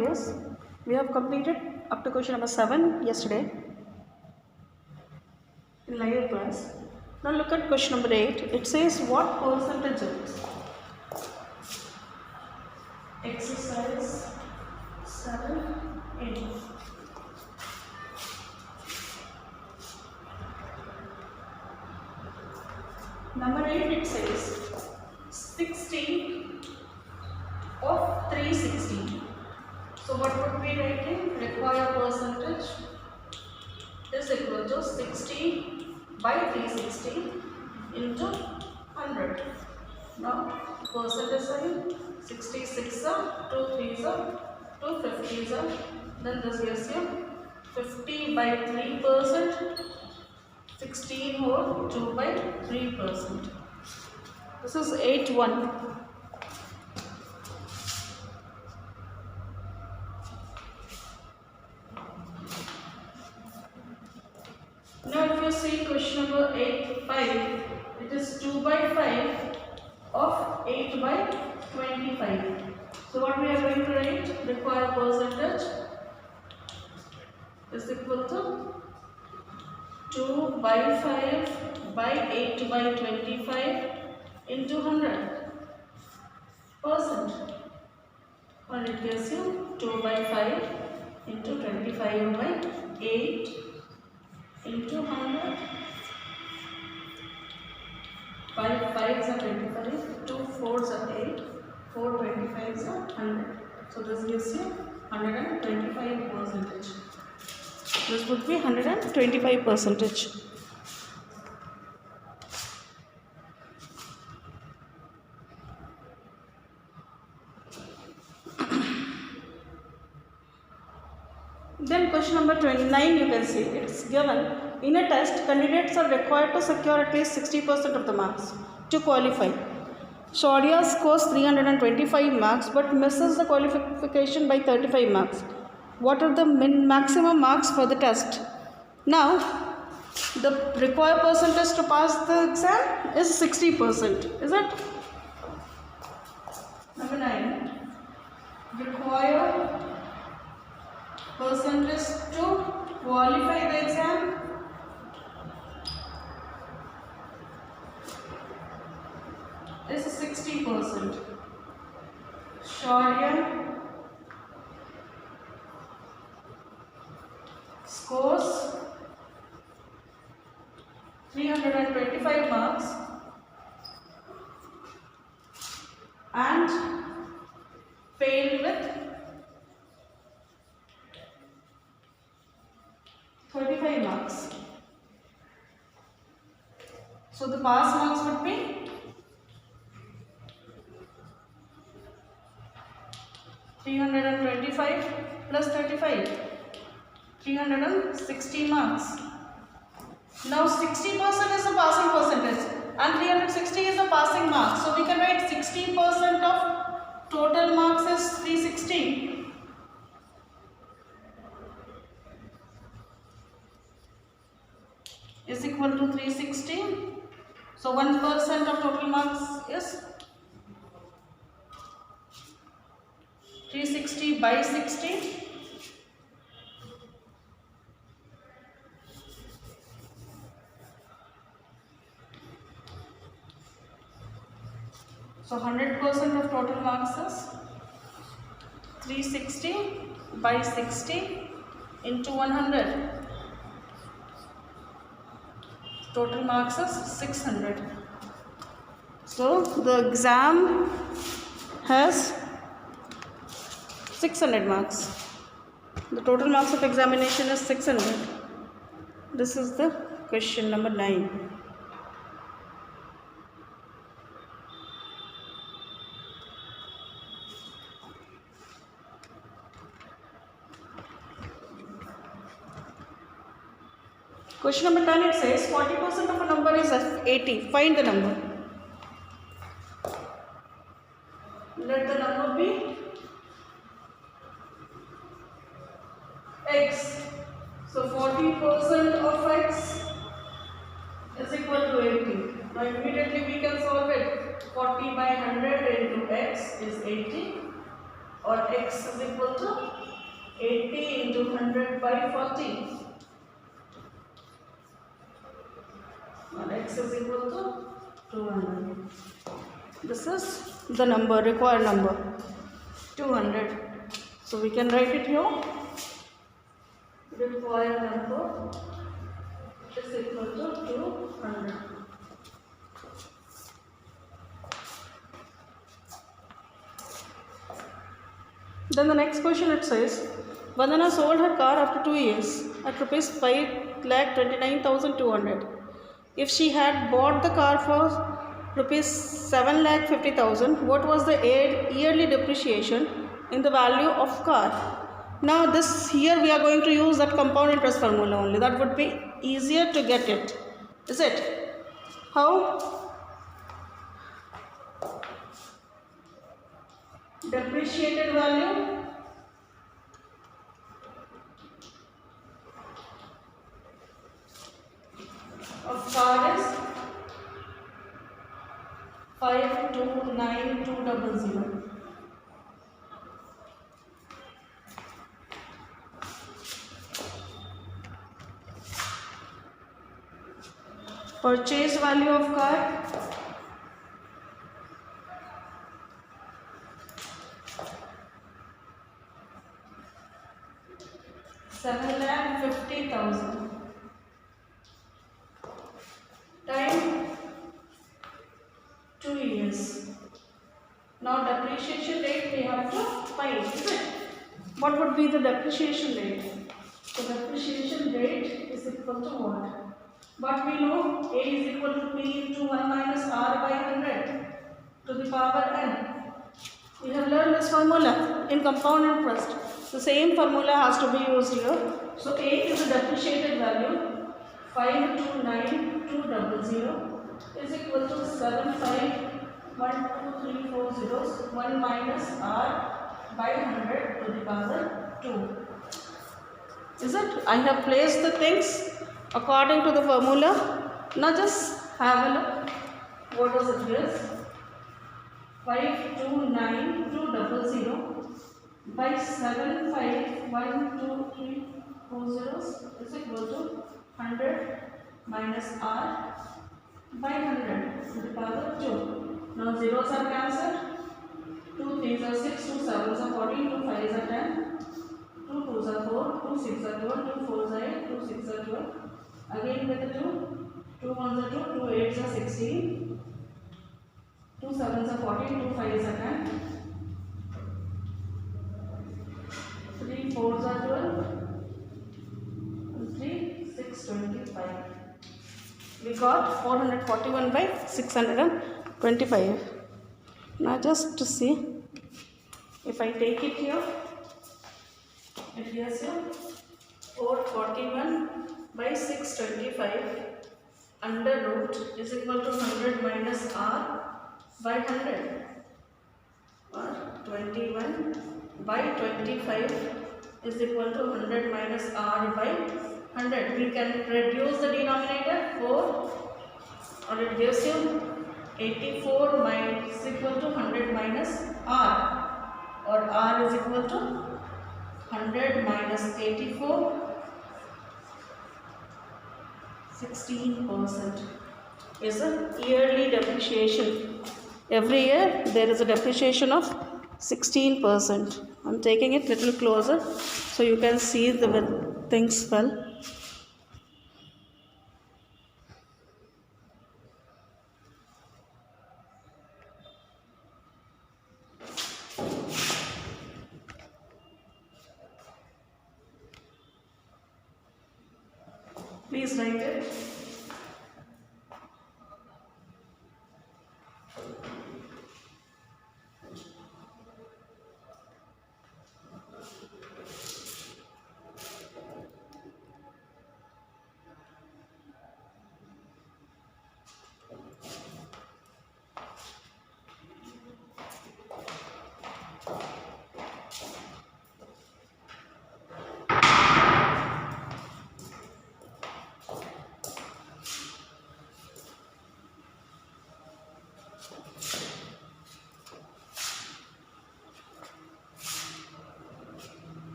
is, we have completed up to question number 7 yesterday in live class. Now look at question number 8. It says what percentage is exercise 7A. Number 8, it says 60 of 360. So what would be writing? Required percentage is equal to 60 by 360 into 100. Now percentage sign, 66 are 2 3s are 2 50s are, then this gives you 50 by 3%, 16 whole 2 by 3%. This is 8-1. Now if you see question number 8-5, it is 2 by 5 of 8 by 25. So what we are going to write? Required percentage is equal to 2 by 5 by 8 by 25 into 100%. And it gives you 2 by 5 into 25 by 8 into 100. 5 5s are 25, 2 4s are 8, 4 25s are 100. So this gives you 125%. This would be 125%. Then question number 29, you can see it's given. In a test, candidates are required to secure at least 60% of the marks to qualify. Shaurya scores 325 marks but misses the qualification by 35 marks. What are the maximum marks for the test? Now, the required percentage to pass the exam is 60%. Is it? Number 9. Required percentage to qualify the exam is 60%. Shaurya scores 325 marks and failed with 35 marks. So the pass marks would be 325 plus 35, 360 marks. Now 60% is the passing percentage and 360 is the passing mark. So we can write 60% of total marks is 360. Is equal to 360. So 1% of total marks is 360 by 60. So 100% of total marks is 360 by 60 into 100. Total marks is 600. So the exam has 600 marks. The total marks of examination is 600. This is the question number 9. Question number 10, it says 40% of a number is 80. Find the number. Let the number be x. So 40% of x is equal to 80. Now immediately we can solve it. 40 by 100 into x is 80, or x is equal to 100 by 40. And x is equal to 200. This is the number, required number, 200. So we can write it here. Required number is equal to 200. Then the next question it says, Vandana sold her car after 2 years at rupees 5,29,200. If she had bought the car for rupees 7,50,000, what was the yearly depreciation in the value of car? Now this here we are going to use that compound interest formula only. That would be easier to get it. Is it? How? Depreciated value of car is 529,200. Purchase value of car 7,50,000 time 2 years. Now depreciation rate we have to find, is it? What would be the depreciation rate? The depreciation rate is equal to what? But we know A is equal to P into 1 minus R by 100 to the power n. We have learned this formula in compound interest. The same formula has to be used here. So A is the depreciated value 529,200 is equal to 75,12340 1 minus R by 100 to the power 2. Is it? I have placed the things according to the formula. Now just have a look. What does it give? 529,200 by 75,12340 is equal to 100 minus R by 100 to the power 2. Now zeros are cancelled. 2 3s are 6, 2 7s are 14, 2 5s are 10, 2 2s are 4, 2 6s are 12, 2 4s are 8, 2 6s are 12. Again with the 2, 2 1s are 2, 2 8s are 16, 2 7s are 14, 2 5s are 10, 3 4s are 12, and 3 6 25. We got 441 by 625. Now just to see, if I take it here, it gives you 441 by 625 under root is equal to 100 minus R by 100, or 21 by 25 is equal to 100 minus R by 100. We can reduce the denominator 4, or it gives you 84 is equal to 100 minus R, or R is equal to 100 minus 84, 16% is a yearly depreciation. Every year there is a depreciation of 16%. I'm taking it little closer so you can see the things well. Please write it.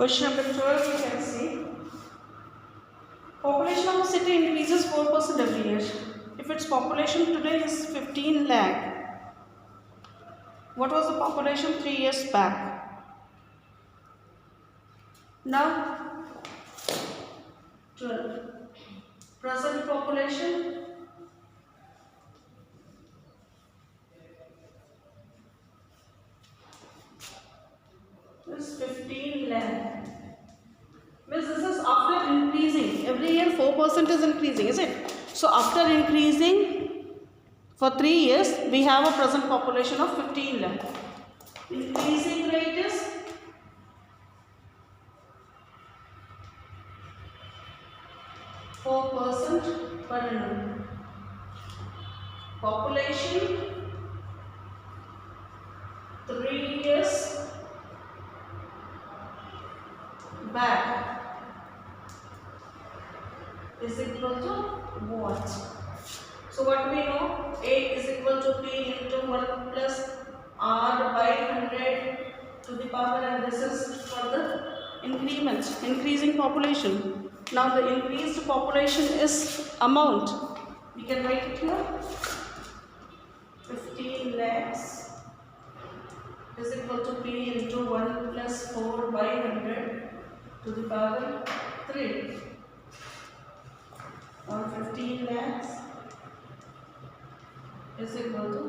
Question number 12 you can see. Population of a city increases 4% every year. If its population today is 15 lakh, what was the population 3 years back? Now, 12. Present population is 15 lakh. Means this is after increasing. Every year 4% is increasing, is it? So after increasing for 3 years, we have a present population of 15 lakh. Increasing rate is 4% per annum. Population 3 years back is equal to what? So what we know, A is equal to P into 1 plus R by 100 to the power, and this is for the increment, increasing population. Now the increased population is amount. We can write it here. 15 lakhs is equal to P into 1 plus 4 by 100 to the power 3. Or 15 lakhs is equal to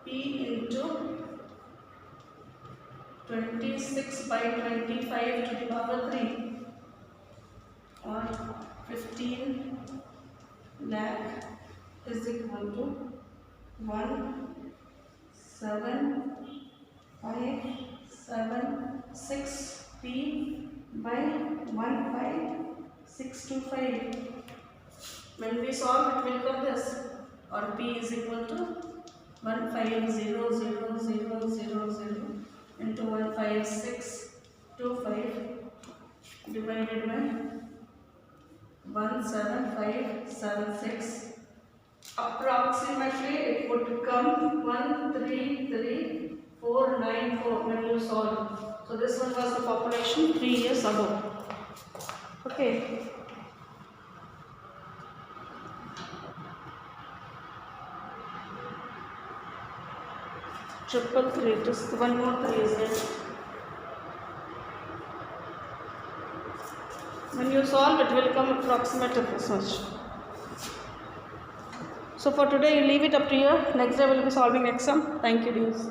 P into 26 by 25 to the power 3, or 15 lakh is equal to 17,576 P by 15,625. When we solve, it will come this, or P is equal to 15,000,000 into 15,625 divided by 17576. Approximately it would come 133,494 when you solve. So this one was the population 3 years ago. Okay. Triple 3, just one more 3 is there. When you solve, it will come approximate as such. So for today, you leave it up to you. Next day, we will be solving next sum. Thank you, dears.